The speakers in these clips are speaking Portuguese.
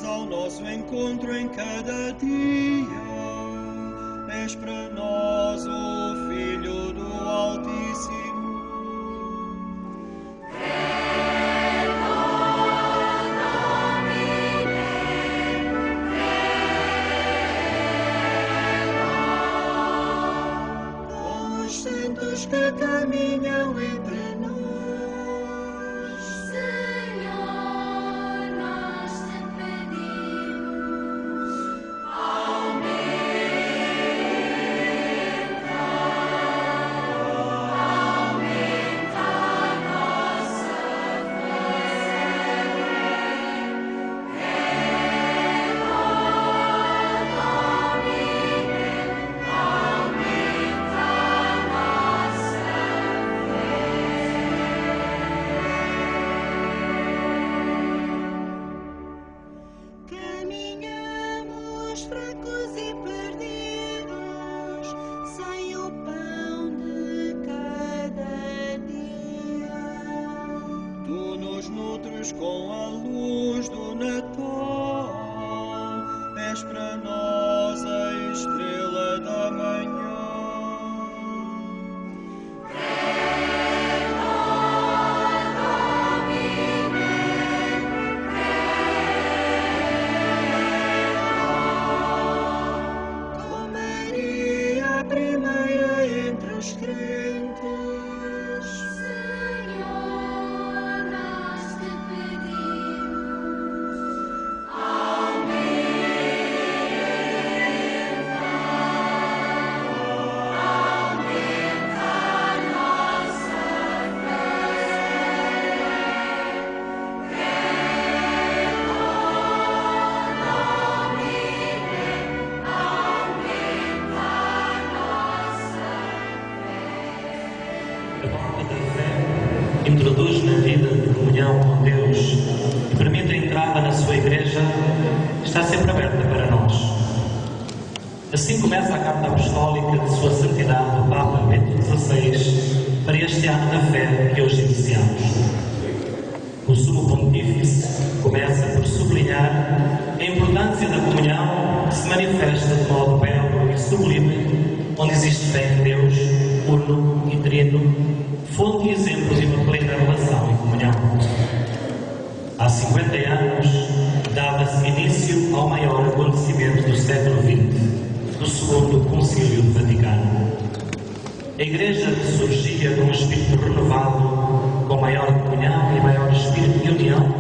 ao nosso encontro em cada dia. És para nós o Filho do Altíssimo. Com os santos que caminham entre nós. Fracos e perdidos, sem o pão de cada dia. Tu nos nutres com a luz do Natal, és para nós a estrela da manhã. Introduz na vida de comunhão com Deus e permite a entrada na sua igreja, está sempre aberta para nós. Assim começa a Carta Apostólica de Sua Santidade o Papa Bento XVI para este ano da fé que hoje iniciamos. O Sumo Pontífice começa por sublinhar a importância da comunhão que se manifesta de modo belo e sublime, onde existe fé em Deus, uno e trino, fonte e exemplo de uma plena relação e comunhão. Há 50 anos dava-se início ao maior acontecimento do século XX, do Segundo Concílio Vaticano. A Igreja surgia com um espírito renovado, com maior comunhão e maior espírito de união,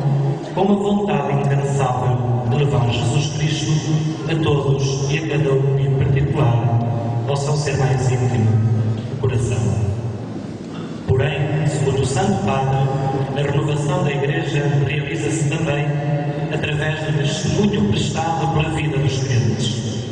com uma vontade incansável de levar Jesus Cristo a todos e a cada um em particular, ao seu ser mais íntimo, o coração. Porém, segundo o Santo Padre, a renovação da Igreja realiza-se também através do testemunho prestado pela vida dos crentes.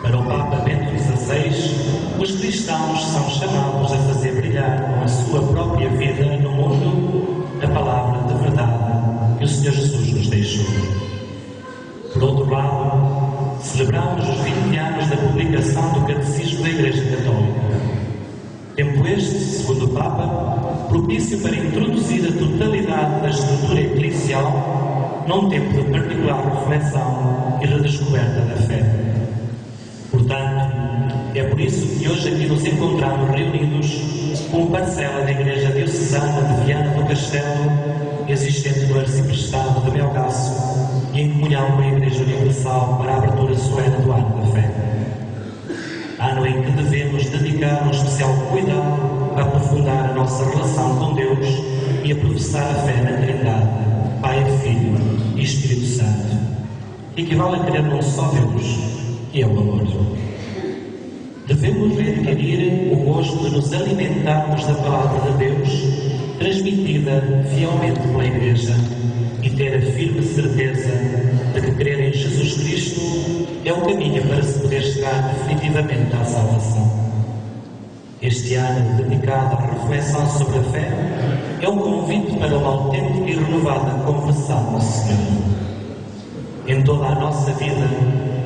Para o Papa Bento XVI, os cristãos são chamados a fazer brilhar com a sua própria vida no mundo a palavra de verdade que o Senhor Jesus nos deixou. Por outro lado, celebramos os 20 anos da publicação do Catecismo da Igreja Católica. Tempo este, segundo o Papa, propício para introduzir a totalidade da estrutura eclesial num tempo de particular reflexão e redescoberta da fé. Portanto, é por isso que hoje aqui nos encontramos reunidos como parcela da Igreja Diocesana de Viana do Castelo, existente no Arciprestado de Melgaço, e em comunhão com a Igreja Universal para a abertura solene do Ano da Fé. Ano em que devemos dedicar um especial cuidado a aprofundar a nossa relação com Deus e a professar a fé na Trindade, Pai, Filho e Espírito Santo, que equivale a crer num só Deus, que é o amor. Devemos readquirir o gosto de nos alimentarmos da Palavra de Deus, transmitida fielmente pela Igreja, e ter a firme certeza de que crer em Jesus Cristo é o caminho para se poder chegar definitivamente à salvação. Este ano dedicado à reflexão sobre a fé é um convite para uma autêntica e renovada conversão com o Senhor. Em toda a nossa vida,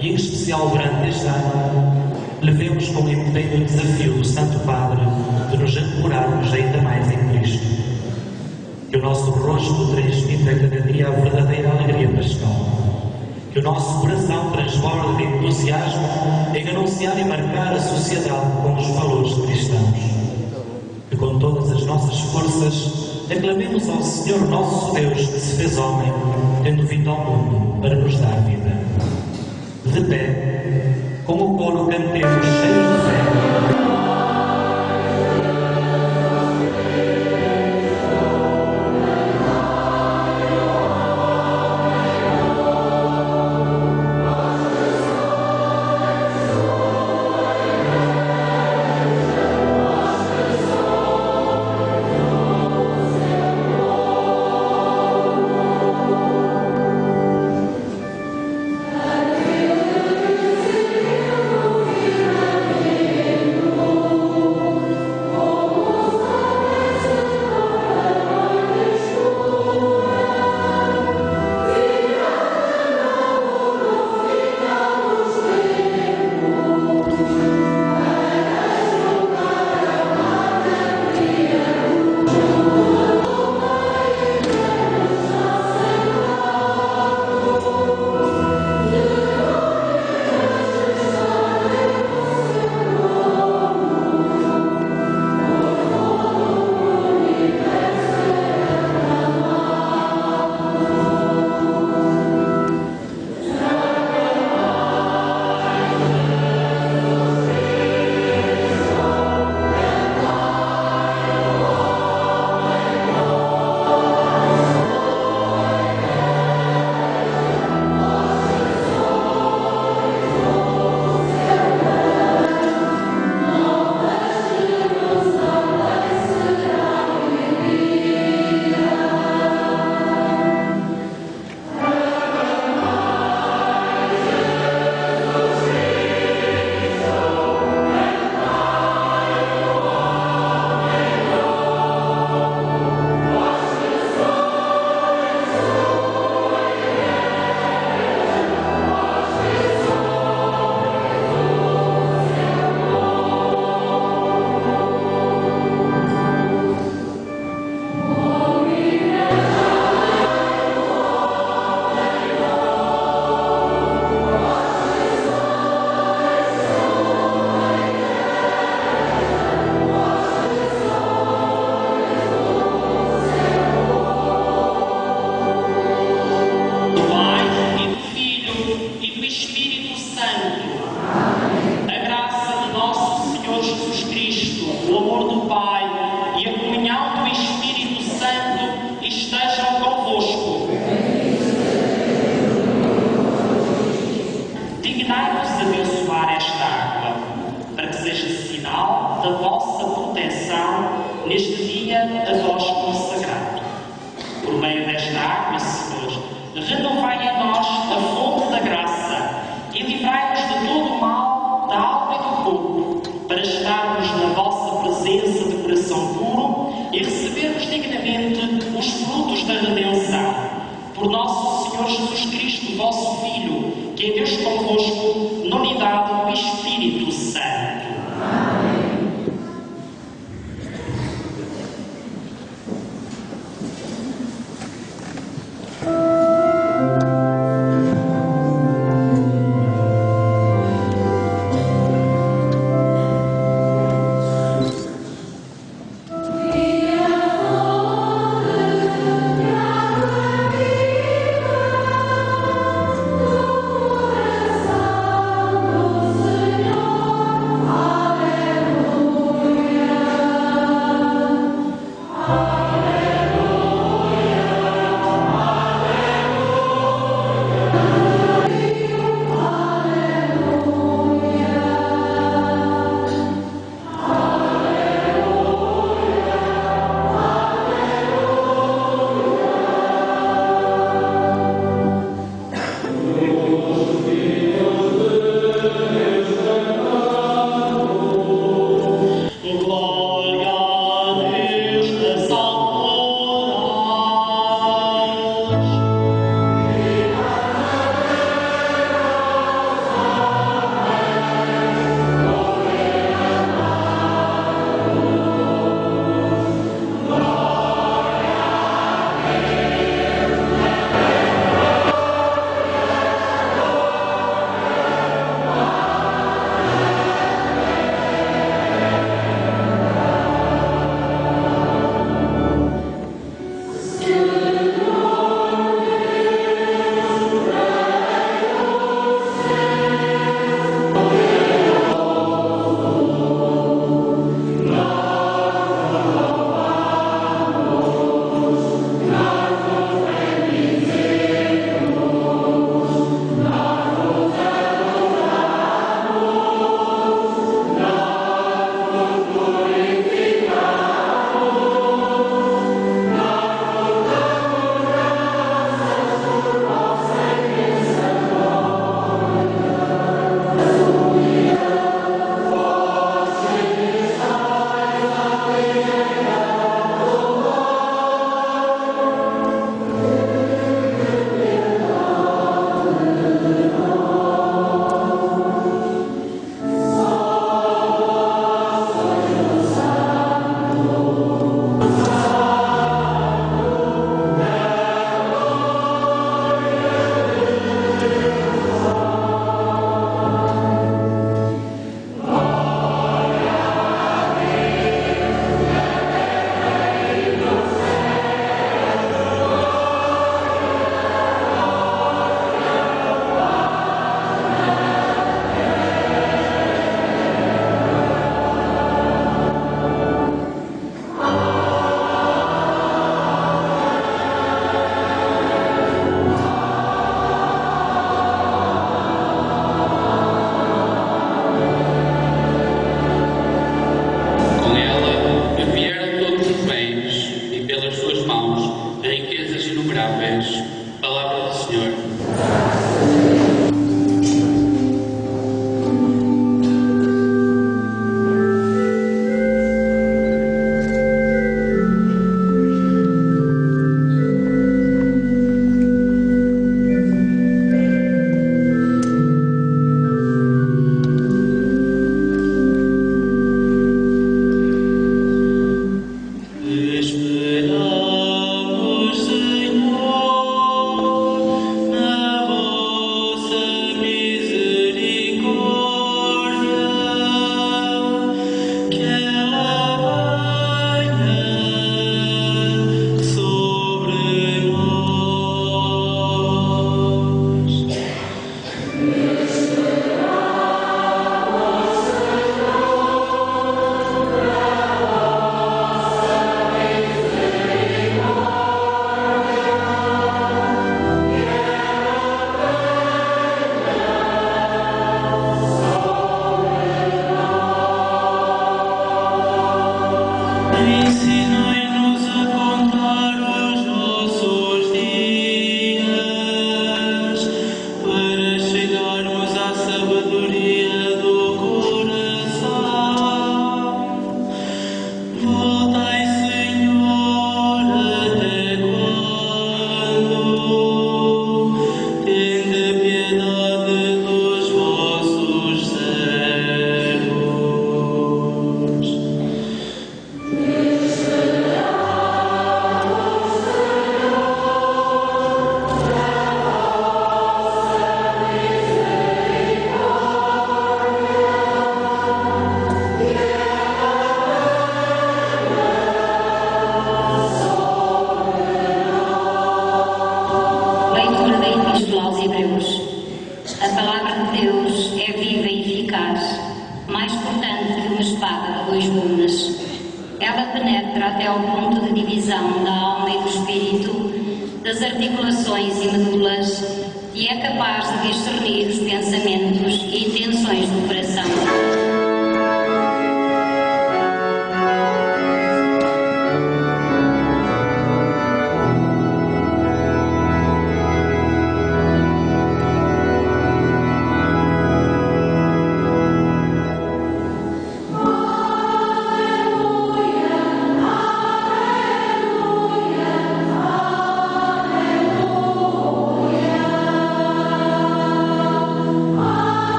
e em especial durante este ano, levemos com empenho o desafio do Santo Padre de nos ancorarmos ainda mais em Cristo. Que o nosso rosto transmita a cada dia a verdadeira alegria pascal Que o nosso coração transborde de entusiasmo em anunciar e marcar a sociedade com os valores cristãos. Que com todas as nossas forças aclamemos ao Senhor nosso Deus que se fez homem, tendo vindo ao mundo para nos dar vida. De pé, com o coro cantemos cheios de fé.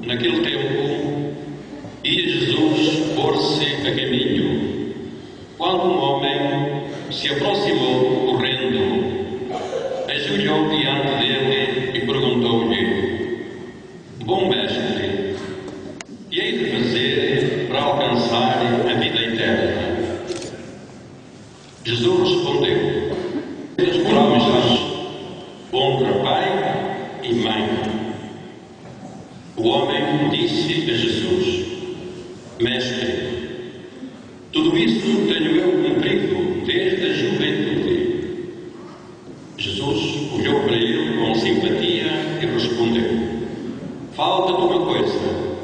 Naquele tempo, ia Jesus pôr-se a caminho, quando um homem se aproximou correndo, ajoelhou diante dele e perguntou-lhe: Bom mestre, que hei de fazer para alcançar a vida eterna? Jesus respondeu: as promessas, honra pai e mãe. O homem disse a Jesus: Mestre, tudo isso tenho eu cumprido desde a juventude. Jesus olhou para ele com simpatia e respondeu: Falta-te uma coisa.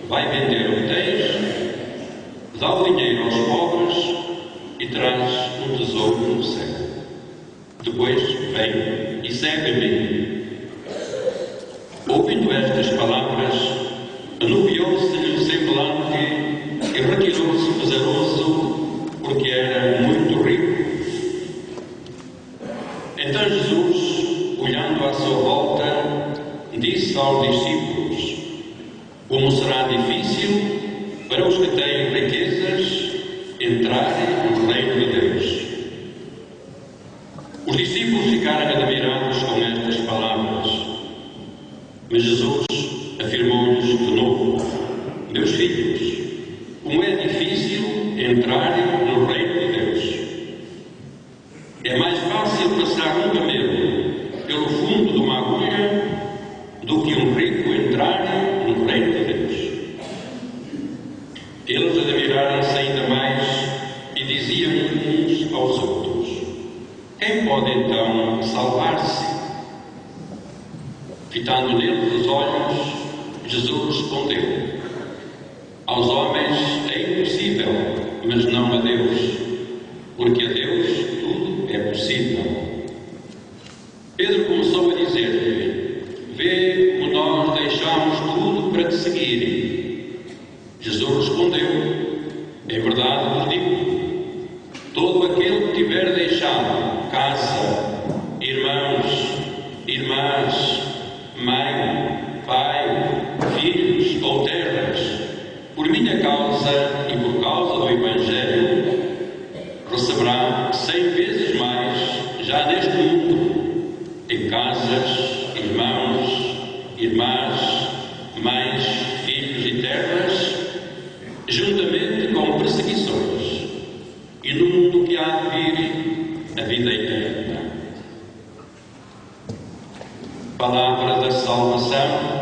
Vai vender o que tens, dá o dinheiro aos pobres e traz um tesouro no céu. Depois vem e segue-me. Ouvindo estas palavras, anuviou-se-lhe o semblante e retirou-se pesaroso, porque era muito rico. Então Jesus, olhando à sua volta, disse aos discípulos: Como será difícil para os que têm riquezas entrarem no reino de Deus. Os discípulos ficaram admirados com estas palavras. Mas Jesus afirmou-lhes de novo: Meus filhos, como é difícil entrarem no reino de Deus. É mais fácil passar um camelo pelo fundo de uma agulha do que um rico entrar no reino de Deus. Eles admiraram-se ainda mais e diziam uns aos outros: quem pode então salvar-se? Fitando neles os olhos, Jesus respondeu: aos homens é impossível, mas não a Deus, porque a Deus tudo é possível. Pedro começou a dizer-lhe: vê como nós deixamos tudo para te seguir. Jesus respondeu: em verdade vos digo, todo aquele que tiver deixado casa, irmãos, irmãs, mãe, pai, filhos ou terras, por minha causa e por causa do Evangelho, receberá 100 vezes mais já neste mundo, em casas, irmãos, irmãs, mães, filhos e terras, juntamente com perseguições, e no mundo que há de vir, a vida eterna. Palavra da salvação.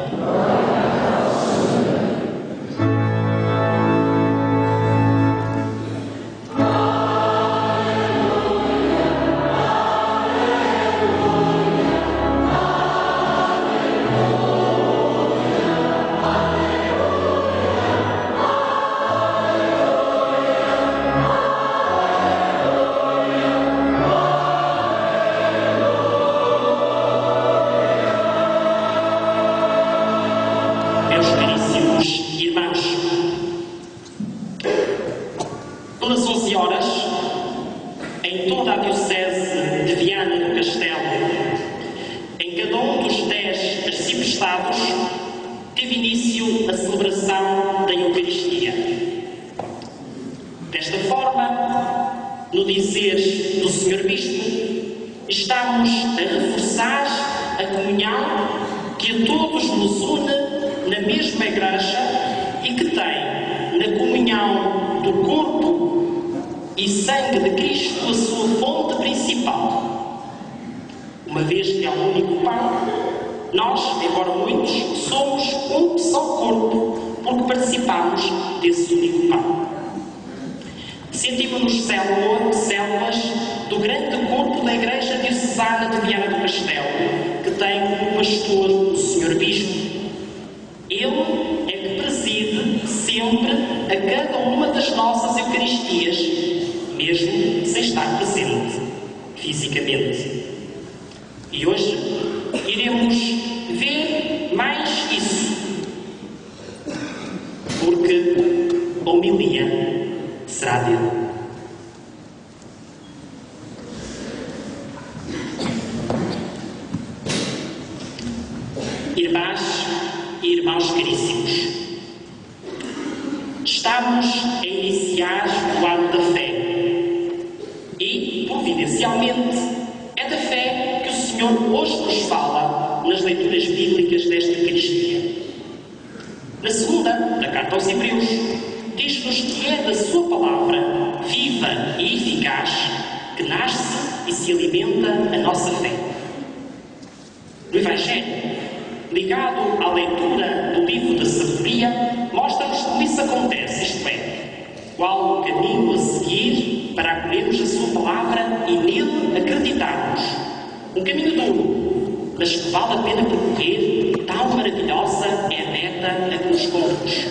Pelas 11 horas, em toda a Diocese de Viana do Castelo, em cada um dos 10 arciprestados, teve início a celebração da Eucaristia. Desta forma, no dizer do Sr. Bispo, estamos a reforçar a comunhão que a todos nos une na mesma Igreja e que tem na comunhão do corpo e sangue de Cristo a sua fonte principal. Uma vez que há um único pão, nós, embora muitos, somos um só corpo, porque participamos desse único pão. Sentimos-nos células do grande corpo da Igreja Diocesana de Viana do Castelo, que tem como pastor o Sr. Bispo. Ele é que preside sempre a cada uma das nossas Eucaristias, mesmo sem estar presente fisicamente. E hoje iremos ver mais isso, porque a homilia será dele. Irmãs e irmãos caríssimos, estamos a iniciar o ano da fé e, providencialmente, é da fé que o Senhor hoje nos fala nas leituras bíblicas desta Eucaristia. Na segunda, da Carta aos Hebreus, diz-nos que é da sua palavra, viva e eficaz, que nasce e se alimenta a nossa fé. No Evangelho, ligado à leitura do livro da sabedoria, mostra-nos como isso acontece, isto é, qual o caminho a seguir para acolhermos a sua palavra e nele acreditarmos. Um caminho duro, mas que vale a pena percorrer, tão maravilhosa é a meta a que nos conduz.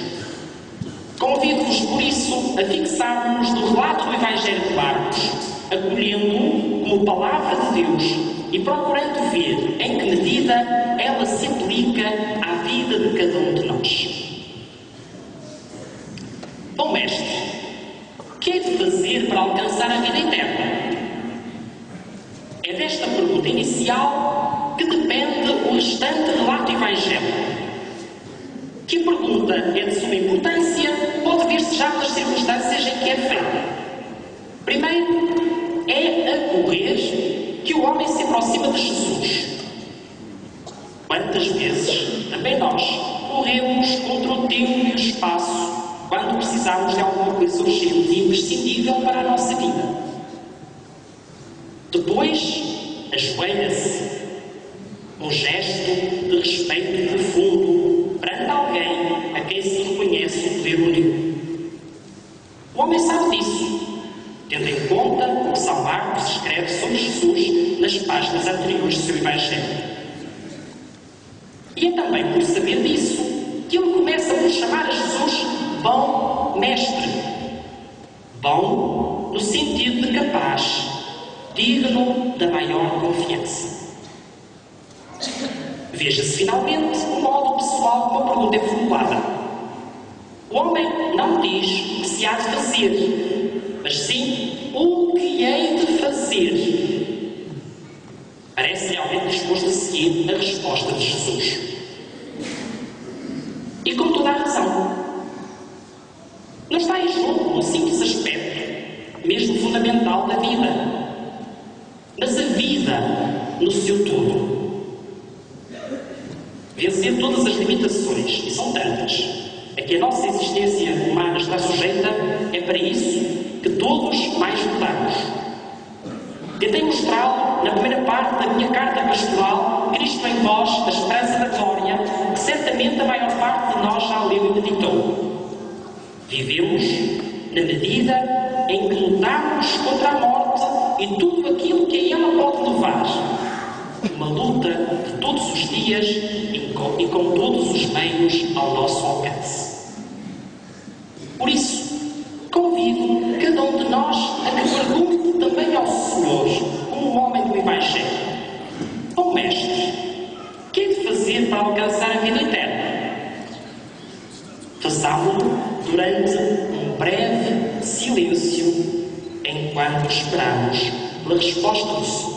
Convido-vos, por isso, a fixarmos no relato do Evangelho de Marcos, acolhendo-o como palavra de Deus e procurando ver em que medida ela se aplica à vida de cada um de nós. Bom mestre, o que é de fazer para alcançar a vida eterna? É desta pergunta inicial que depende o restante relato evangélico. Que a pergunta é de suma importância pode ver-se já nas circunstâncias em que é feita. Primeiro, é a correr que o homem se aproxima de Jesus. Quantas vezes também nós corremos contra o tempo e o espaço quando precisamos de alguma coisa urgente e imprescindível para a nossa vida? Depois, ajoelha-se, um gesto de respeito E é também por saber disso que ele começa por chamar a Jesus bom mestre. Bom no sentido de capaz, digno da maior confiança. Veja-se finalmente o modo pessoal como a pergunta é formulada. O homem não diz o que se há de fazer, mas sim o que hei de fazer. Parece realmente disposto a seguir a resposta de Jesus. E com toda a razão. Não está em jogo um simples aspecto, mesmo fundamental da vida, mas a vida no seu todo. Vencer todas as limitações, e são tantas, a que a nossa existência humana está sujeita, é para isso que todos mais lutamos. Tentei mostrá-lo na primeira parte da minha carta pastoral, Cristo em vós, a esperança da glória, que certamente a maior parte de nós já leu e meditou. Vivemos na medida em que lutamos contra a morte e tudo aquilo que a ela pode levar. Uma luta de todos os dias e com todos os meios ao nosso alcance. Por isso, convido cada um de nós a que pergunte também ao Senhor, como um homem do Evangelho: bom mestre, o que é de fazer para alcançar a vida eterna? Façámo-lo durante um breve silêncio, enquanto esperamos pela resposta do Senhor.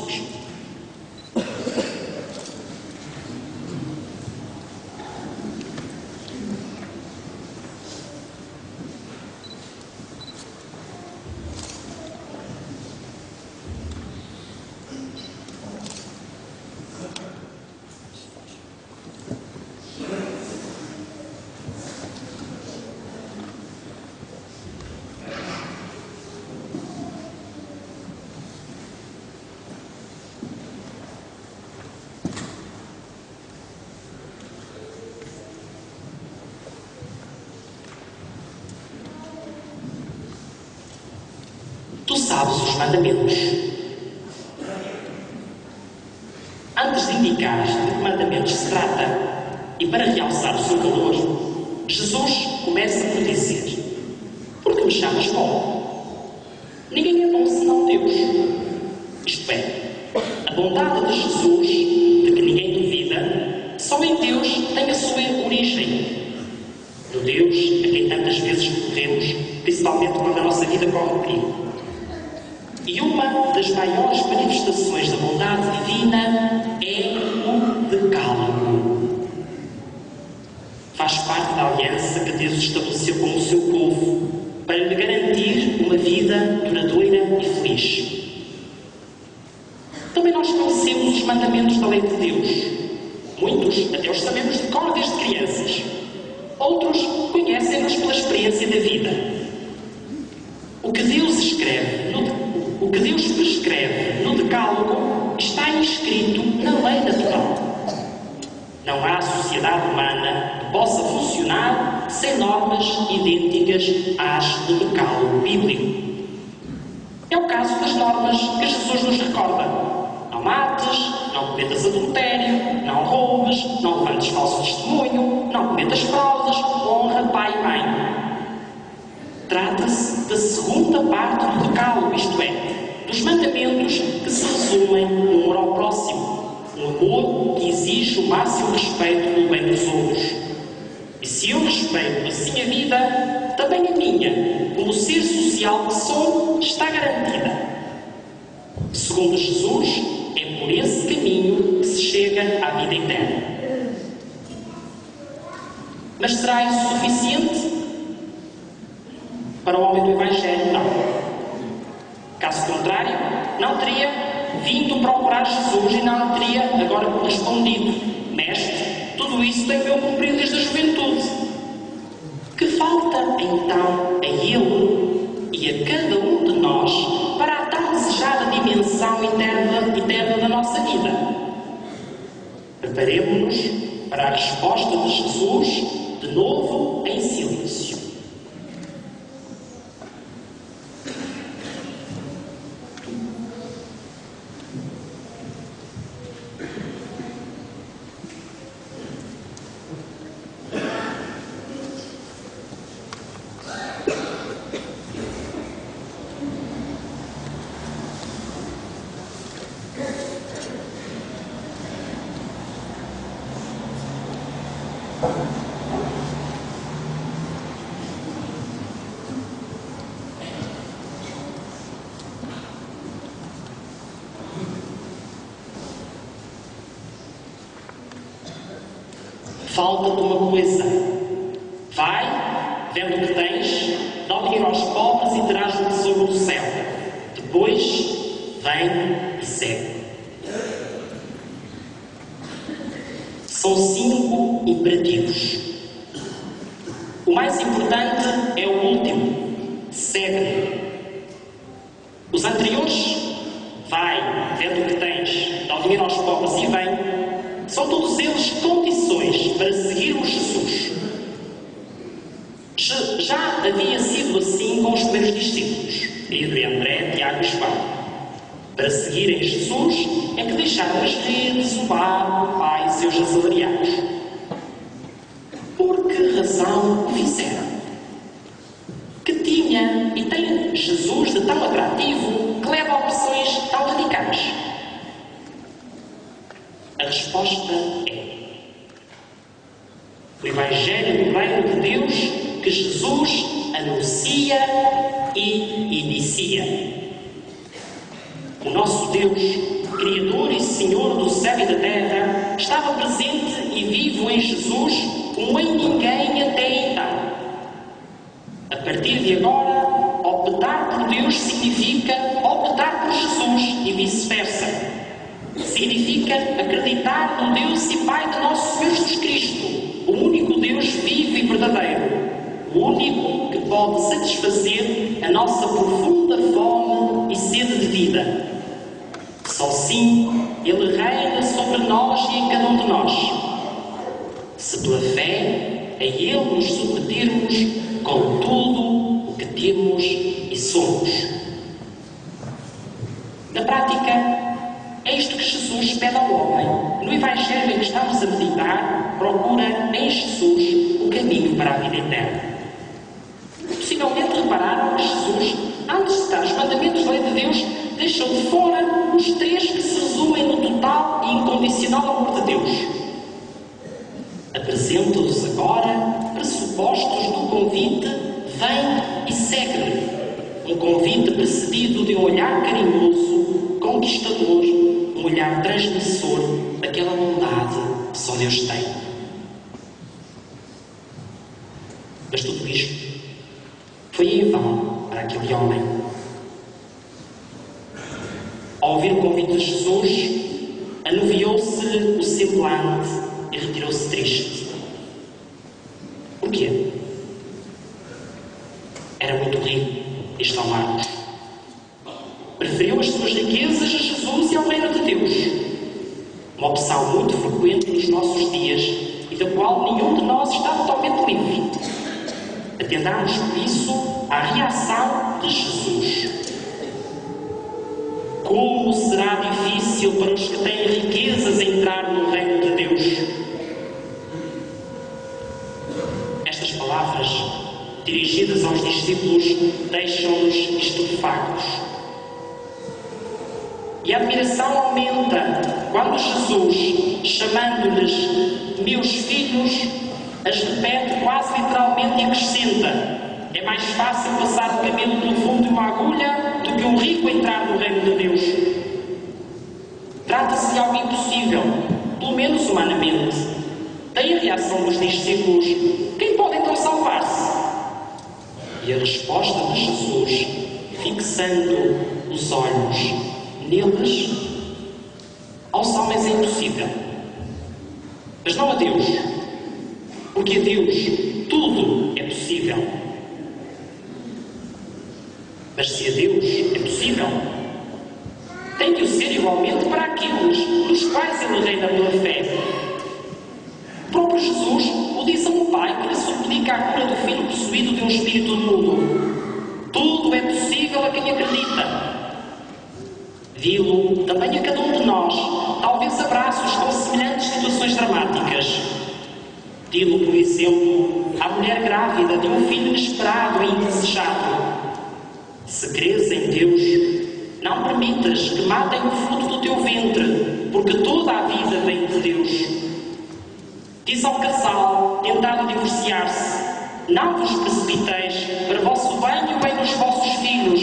Tu sabes os mandamentos. Antes de indicar de que mandamentos se trata, e para realçar o seu valor, Jesus começa por dizer: por que me chamas bom? Ninguém é bom senão Deus. Isto é, a bondade de Jesus, de que ninguém duvida, só em Deus tem a sua origem. No Deus a quem tantas vezes recorremos, principalmente quando a nossa vida corre perigo. E uma das maiores manifestações da bondade divina é o decálogo. Faz parte da aliança que Deus estabeleceu com o seu povo para lhe garantir uma vida duradoura e feliz. Também nós conhecemos os mandamentos da lei de Deus. Muitos até os sabemos de cor desde crianças. Outros conhecem-nos pela experiência da vida. O que Deus prescreve no decálogo está inscrito na lei natural. Não há sociedade humana que possa funcionar sem normas idênticas às do decálogo bíblico. É o caso das normas que Jesus nos recorda: não mates, não cometas adultério, não roubes, não levantes falso testemunho, não cometas fraudes, honra pai e mãe. Trata-se da segunda parte do decálogo, isto é, dos mandamentos que se resumem no amor ao próximo, um amor que exige o máximo respeito pelo bem dos outros. E se eu respeito assim a vida, também a minha, como ser social que sou, está garantida. Segundo Jesus, é por esse caminho que se chega à vida eterna. Mas será isso suficiente? Para o homem do Evangelho, não. Caso contrário, não teria vindo procurar Jesus e não teria agora respondido: Mestre, tudo isso tenho eu cumprido desde a juventude. Que falta então a ele e a cada um de nós para a tão desejada dimensão eterna da nossa vida? Preparemo-nos para a resposta de Jesus, de novo em silêncio. Falta-te uma coisa. Vai, vende o que tens, dá o dinheiro aos pobres e terás um tesouro no céu. Depois, vem e segue. São 5 imperativos. O mais importante é o último. Segue. Os anteriores, vai, vende o que tens, dá o dinheiro aos pobres e vem, são todos eles condições para seguirmos Jesus. Já havia sido assim com os primeiros discípulos, Pedro e André, Tiago e João. Para seguirem Jesus é que deixaram as redes, o barco, o pai e seus assalariados. Por que razão o fizeram? Que tinha e tem Jesus de tão atrativo que leva a opções tão radicais? A resposta é: o Evangelho do Reino de Deus que Jesus anuncia e inicia. O nosso Deus, Criador e Senhor do céu e da terra, estava presente e vivo em Jesus como em ninguém até então. A partir de agora, optar por Deus significa optar por Jesus e vice-versa. Significa acreditar no Deus e Pai de nosso Senhor Jesus Cristo, o único Deus vivo e verdadeiro, o único que pode satisfazer a nossa profunda fome e sede de vida. Só assim Ele reina sobre nós e em cada um de nós. Se pela fé a Ele nos submetermos com tudo o que temos e somos. Na prática, é isto que Jesus pede ao homem. No Evangelho em que estamos a meditar, procura em Jesus o caminho para a vida eterna. Possivelmente repararam que Jesus, antes de citar os mandamentos da lei de Deus, deixou de fora os 3 que se resumem no total e incondicional amor de Deus. Apresenta-os agora pressupostos do convite vem e segue-me. Um convite precedido de um olhar carinhoso, conquistador, um olhar transmissor daquela bondade que só Deus tem. Mas tudo isto foi em vão para aquele homem. Ao ouvir o convite de Jesus, anuviou-se-lhe o semblante e retirou-se triste. Porquê? Era muito rico este Marcos. Preferiu as suas riquezas a Jesus e ao reino de Deus. Uma opção muito frequente nos nossos dias e da qual nenhum de nós está totalmente livre. Atendamos por isso à reação de Jesus. Como será difícil para os que têm riquezas entrar no reino de Deus? Estas palavras, dirigidas aos discípulos, deixam-nos estupefactos. E a admiração aumenta quando Jesus, chamando-lhes meus filhos, as repete quase literalmente e acrescenta: é mais fácil passar o camelo pelo fundo de uma agulha do que um rico entrar no reino de Deus. Trata-se de algo impossível, pelo menos humanamente. Daí a reação dos discípulos: quem pode então salvar-se? E a resposta de Jesus, fixando os olhos neles: aos homens é impossível, mas não a Deus, porque a Deus tudo é possível. Mas se a Deus é possível, tem que o ser igualmente para aqueles nos quais Ele reina pela fé. O próprio Jesus o diz a um pai que lhe suplica a cura do filho possuído de um espírito mudo. Tudo é possível a quem acredita. Dilo também a cada um de nós, talvez abraços com semelhantes situações dramáticas. Dilo, por exemplo, à mulher grávida de um filho inesperado e indesejado. Se crês em Deus, não permitas que matem o fruto do teu ventre, porque toda a vida vem de Deus. Diz ao casal casal tentado divorciar-se: não vos precipiteis para vosso bem e o bem dos vossos filhos,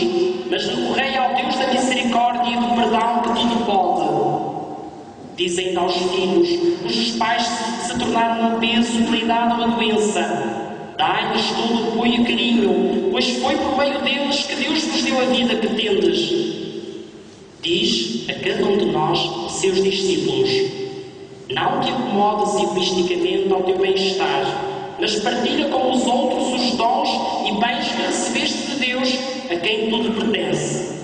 mas recorrei ao Deus da misericórdia e do perdão que tudo pode. Diz ainda aos filhos, cujos pais se tornaram um peso pela idade ou a doença: dai-lhes todo o apoio e carinho, pois foi por meio deles que Deus vos deu a vida que tendes. Diz a cada um de nós, seus discípulos: não te acomodes egoisticamente ao teu bem-estar, mas partilha com os outros os dons e bens que recebeste de Deus, a quem tudo pertence.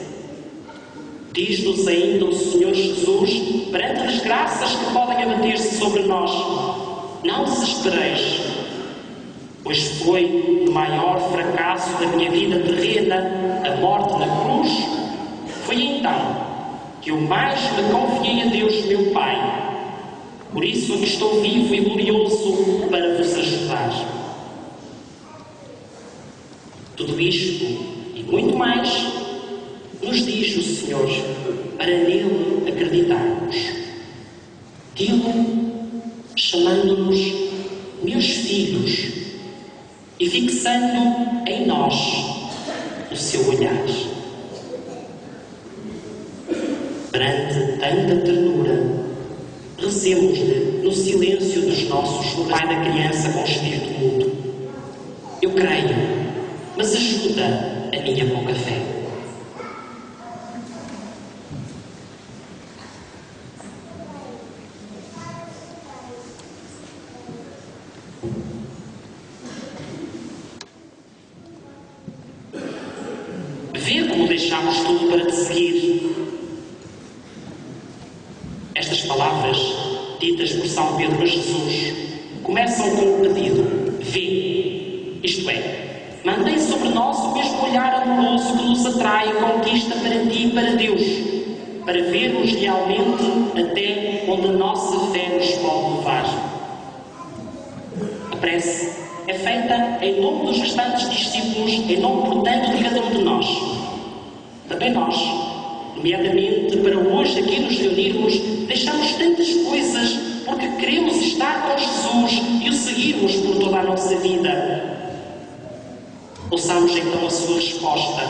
Diz-nos ainda o Senhor Jesus, perante as graças que podem abater-se sobre nós: não desespereis, pois foi o maior fracasso da minha vida terrena, a morte na cruz. Foi então que eu mais me confiei a Deus, meu Pai. Por isso aqui estou vivo e glorioso para vos ajudar. Tudo isto e muito mais nos diz o Senhor, para nele acreditarmos. Dilo chamando-nos meus filhos e fixando em nós o seu olhar. Perante tanta ternura, rezemos-lhe no silêncio dos nossos, no Pai da criança com espírito mudo. Eu creio, mas ajuda a minha pouca fé. Vê como deixamos tudo para te seguir. Estas palavras, ditas por São Pedro a Jesus, começam com um pedido: vê, isto é, mantém sobre nós o mesmo olhar amoroso que nos atrai e conquista para ti e para Deus, para vermos realmente até onde a nossa fé nos pode levar. A prece é feita em nome dos restantes discípulos, em nome, portanto, de cada um de nós. Também nós, nomeadamente para hoje aqui nos reunirmos, deixamos tantas coisas porque queremos estar com Jesus e o seguirmos por toda a nossa vida. Ouçamos então a sua resposta: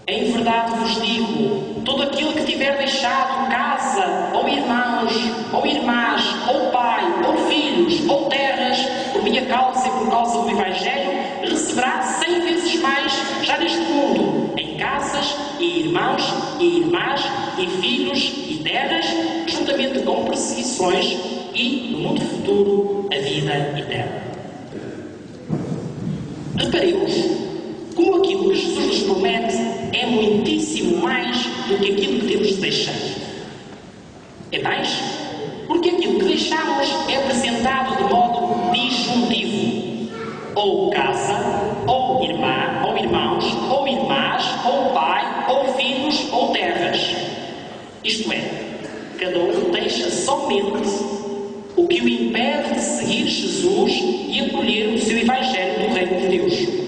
em verdade vos digo, todo aquele que tiver deixado casa, ou irmãos, ou irmãs, ou pai, ou filhos, ou terras, por minha causa e por causa do Evangelho, receberá 100 vezes mais já neste mundo, em casas, e irmãos, e irmãs, e filhos, e terras, juntamente com perseguições, e, no mundo futuro, a vida eterna. Reparemos como aquilo que Jesus nos promete é muitíssimo mais do que aquilo que temos de deixar. É mais, porque aquilo que deixamos é apresentado de modo disjuntivo. Ou casa, ou irmã, ou irmãos, ou irmãs, ou pai, ou filhos, ou terras. Isto é, cada um deixa somente o que o impede de seguir Jesus e acolher o seu Evangelho do Reino de Deus.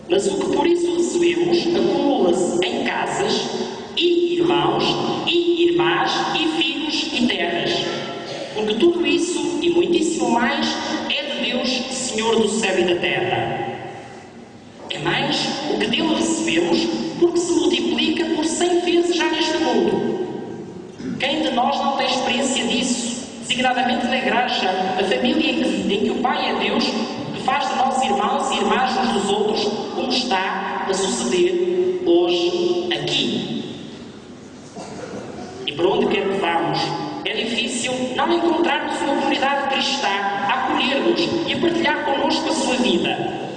Mas o que por isso recebemos acumula-se em casas, e irmãos, e irmãs, e filhos, e terras. Porque tudo isso, e muitíssimo mais, é de Deus, Senhor do céu e da terra. É mais o que dele recebemos, porque se multiplica por 100 vezes já neste mundo. Quem de nós não tem experiência disso, designadamente na Igreja, a família em que o Pai é Deus, que faz de nós irmãos e irmãs uns dos outros, como está a suceder hoje aqui? E para onde quer que vamos, é difícil não encontrarmos uma comunidade cristã a acolher-nos e a partilhar connosco a sua vida.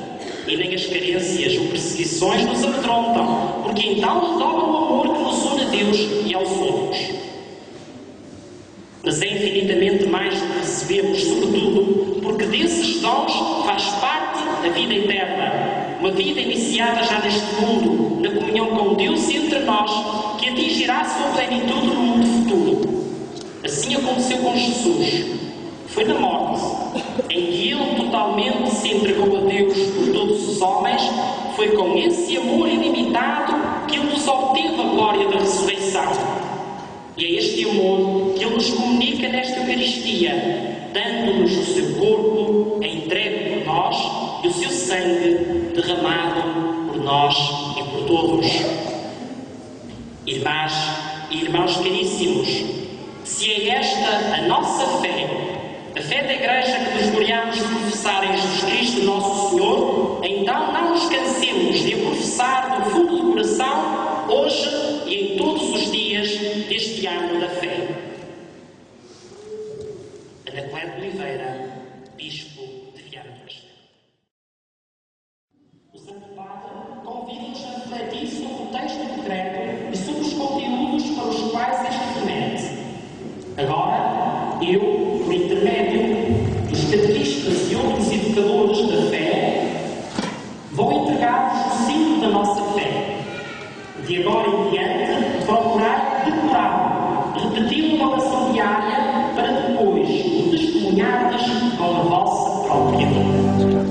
E nem as carências ou perseguições nos amedrontam, porque então redobram o amor que nos une a Deus e aos outros. Mas é infinitamente mais do que recebemos, sobretudo, porque desses dons faz parte a vida eterna, uma vida iniciada já neste mundo, na comunhão com Deus e entre nós, que atingirá a sua plenitude no mundo futuro. Assim aconteceu com Jesus. Foi na morte, em que Ele totalmente se entregou a Deus por todos os homens. Foi com esse amor ilimitado que Ele nos obteve a glória da ressurreição. E é este amor que Ele nos comunica nesta Eucaristia, dando-nos o seu corpo sangue derramado por nós e por todos. Irmãs e irmãos caríssimos, se é esta a nossa fé, a fé da Igreja que nos gloriamos de professar em Jesus Cristo, nosso Senhor, então não nos cansemos de a professar do fundo do coração, hoje e em todos os dias deste ano da fé. Anacleto de Oliveira, Bispo de Viana do Castelo. O Santo Padre convida-nos a refletir sobre o texto do credo e sobre os conteúdos para os quais este remete. Agora, eu, por intermédio dos catequistas e outros educadores da fé, vou entregar-vos o símbolo da nossa fé. De agora em diante, procurai decorá-lo, repeti-lo na oração diária, para depois o testemunhardes com a vossa própria vida.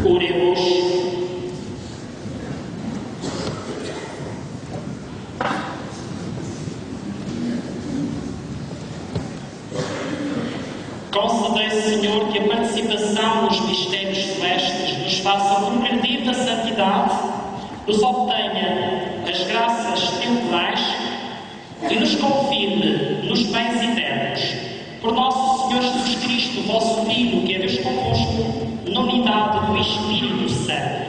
Oremos. Concedei, Senhor, que a participação nos mistérios celestes nos faça progredir na santidade, nos obtenha as graças temporais e nos confirme nos bens eternos. Por nosso Senhor Jesus Cristo, vosso Filho, que é Deus convosco, na unidade do Espírito Santo.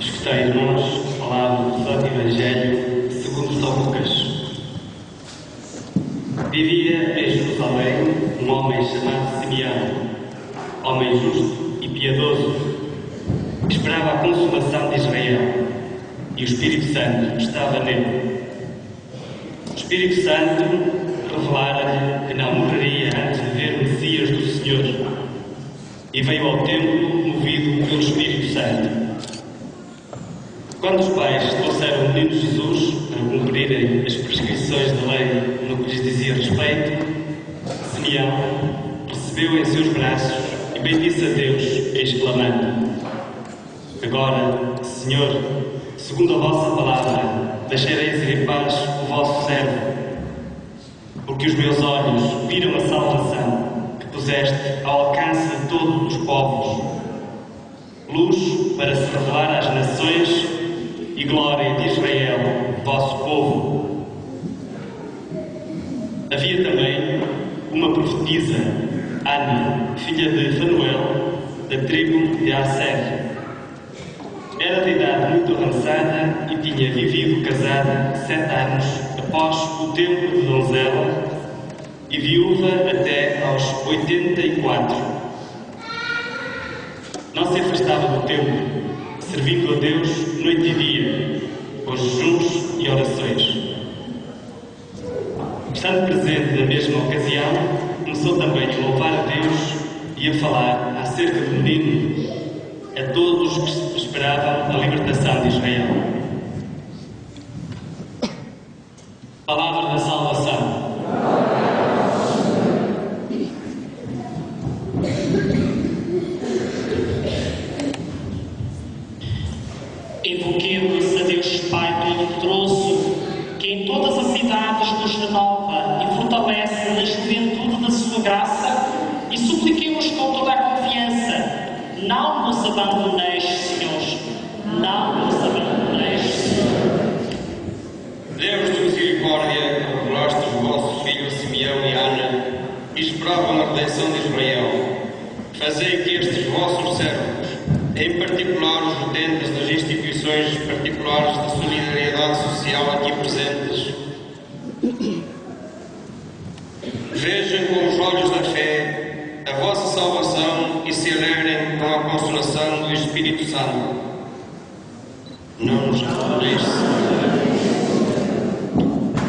Escutei, irmãos, a palavra do Santo Evangelho segundo São Lucas. Vivia em Jerusalém um homem chamado Simeão, homem justo e piedoso, que esperava a consumação de Israel, e o Espírito Santo estava nele. O Espírito Santo revelara-lhe que não morreria antes de ver o Messias do Senhor, e veio ao templo movido pelo Espírito Santo. Quando os pais trouxeram o menino Jesus para cumprirem as prescrições da lei no que lhes dizia respeito, Simeão recebeu em seus braços e bendisse a Deus, exclamando: Agora, Senhor, segundo a vossa palavra, deixareis ir em paz o vosso servo, porque os meus olhos viram a salvação que puseste ao alcance de todos os povos, luz para se revelar às nações e glória de Israel, vosso povo. Havia também uma profetisa, Ana, filha de Fanuel, da tribo de Aser. Era de idade muito avançada e tinha vivido casada 7 anos após o tempo de donzela e viúva até aos 84. Não se afastava do templo, servindo a Deus noite e dia, com jejuns e orações. Estando presente na mesma ocasião, começou também a louvar a Deus e a falar acerca do menino a todos os que esperavam a libertação de Israel. Palavra da salvação. Invoquemos a Deus Pai Todo-Poderoso, que em todas as idades nos renova e fortalece na juventude da sua graça, e supliquemos com toda a confiança: não nos abandoneis, Senhor, não nos abandoneis, Senhor. Deus de misericórdia, que revelaste os vossos filhos Simeão e Ana, que esperavam a redenção de Israel, fazei que estes vossos servos, em particular os utentes das instituições particulares de solidariedade social aqui presentes, vejam com os olhos da fé a vossa salvação e se alegrem com a consolação do Espírito Santo. Não nos abandoneis,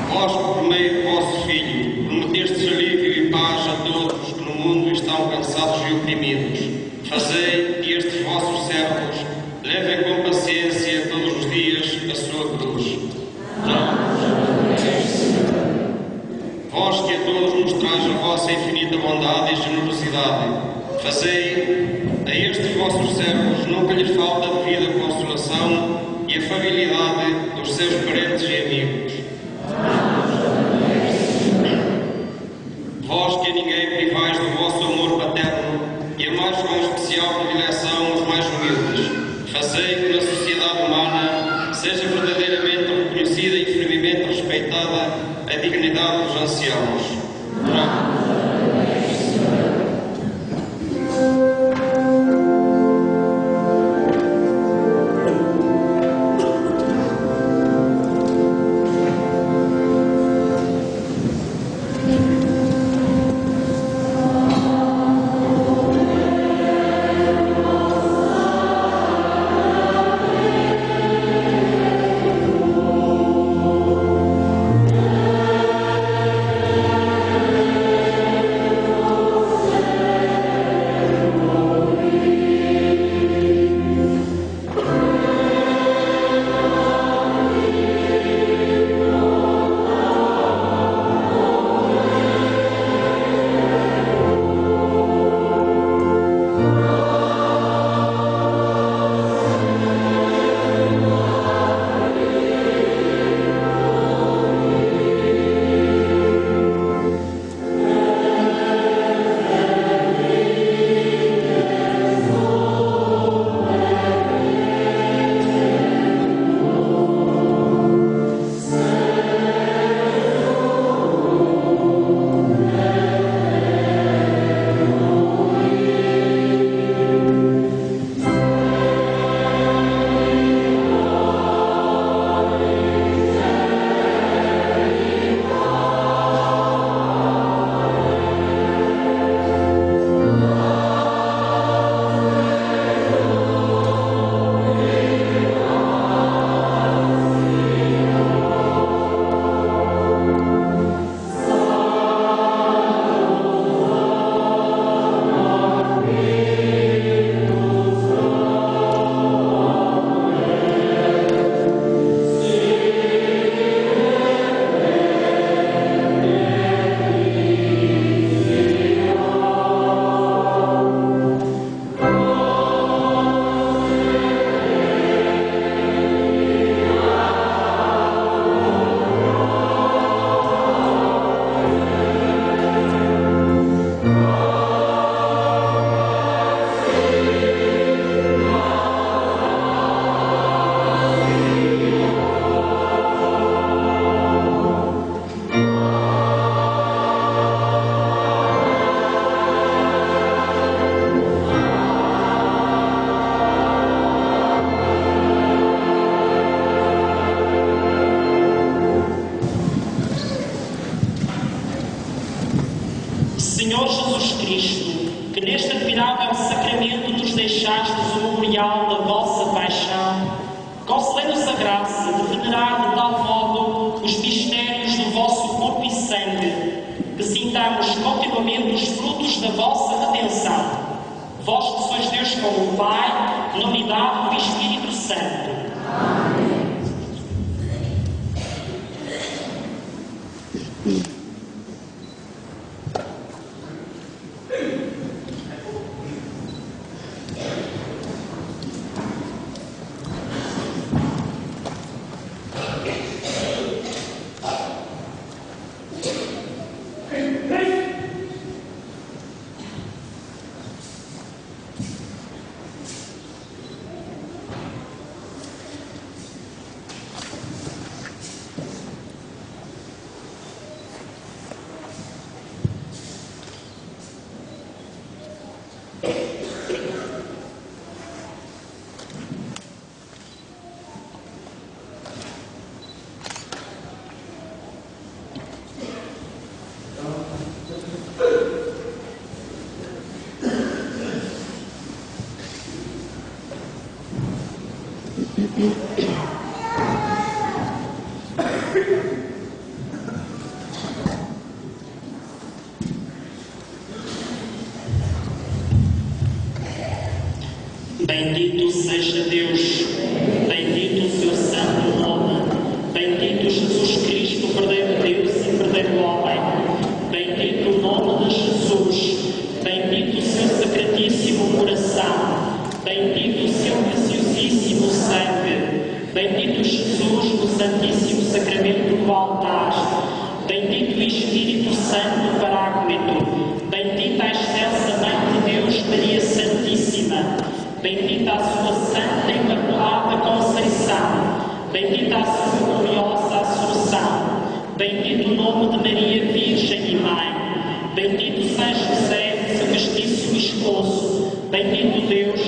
vós, por meio do vosso Filho, prometestes alívio e paz a todos que no mundo estão cansados e oprimidos. Fazei que estes vossos servos levem com paciência todos os dias a sua cruz. Vós que a todos mostrais a vossa infinita bondade e generosidade, fazei a estes vossos servos nunca lhes falta a devida consolação e afabilidade dos seus parentes e amigos. Vós que a ninguém privais do vosso amor paterno e amais com especial predileção os mais humildes, fazei que na sociedade humana seja verdadeiramente reconhecida e firmemente respeitada a dignidade dos anciãos. Senhor Jesus Cristo, que neste admirável sacramento nos deixastes o memorial da vossa paixão, concedei-nos a graça de venerar de tal modo os mistérios do vosso corpo e sangue, que sintamos continuamente os frutos da vossa redenção. Vós que sois Deus com o Pai, na unidade do Espírito Santo. Bendito seja Deus, bendito o seu santo nome, bendito Jesus Cristo, Cordeiro de Deus e Cordeiro homem, bendito o nome de Jesus, bendito o seu sacratíssimo coração, bendito o seu preciosíssimo sangue, bendito Jesus no santíssimo sacramento do altar, bendito o Espírito Santo Paráclito, bendita a excelsa Mãe de Deus, Maria Santíssima, bendita a sua santa e imaculada Conceição, bendita a sua gloriosa Assunção, bendito o nome de Maria Virgem e Mãe, bendito São José, seu castíssimo esposo, bendito Deus,